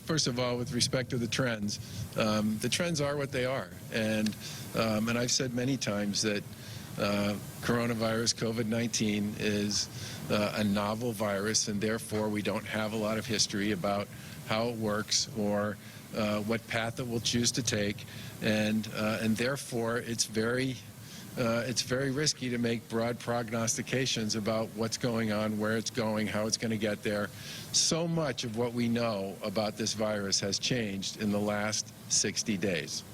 first of all, with respect to the trends are what they are. And I've said many times that coronavirus, COVID-19, is a novel virus, and therefore we don't have a lot of history about how it works or what path it will choose to take, and therefore it's very risky to make broad prognostications about what's going on, where it's going, how it's going to get there. So much of what we know about this virus has changed in the last 60 days.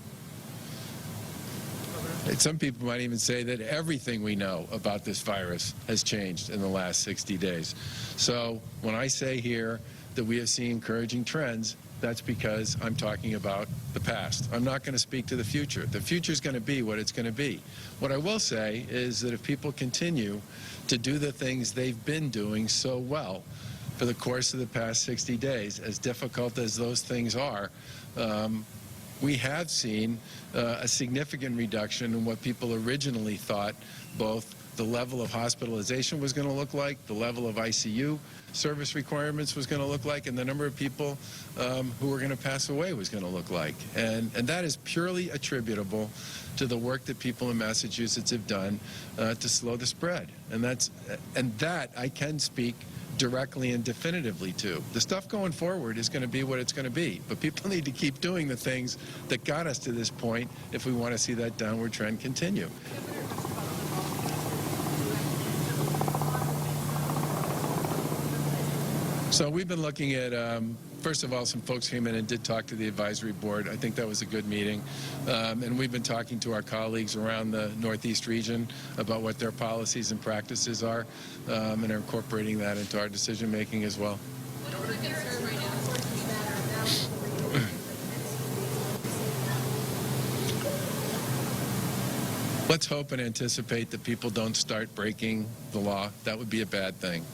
Some people might even say that everything we know about this virus has changed in the last 60 days. So when I say here that we have seen encouraging trends, that's because I'm talking about the past. I'm not going to speak to the future. The future is going to be what it's going to be. What I will say is that if people continue to do the things they've been doing so well for the course of the past 60 days, as difficult as those things are, we have seen a significant reduction in what people originally thought both the level of hospitalization was going to look like, the level of ICU service requirements was going to look like, and the number of people who were going to pass away was going to look like. And that is purely attributable to the work that people in Massachusetts have done to slow the spread. And that I can speak directly and definitively to. The stuff going forward is going to be what it's going to be, but people need to keep doing the things that got us to this point if we want to see that downward trend continue. So we've been looking at, first of all, some folks came in and did talk to the advisory board. I think that was a good meeting. And we've been talking to our colleagues around the Northeast region about what their policies and practices are, and are incorporating that into our decision making as well. What is the concern right now? Let's hope and anticipate that people don't start breaking the law. That would be a bad thing.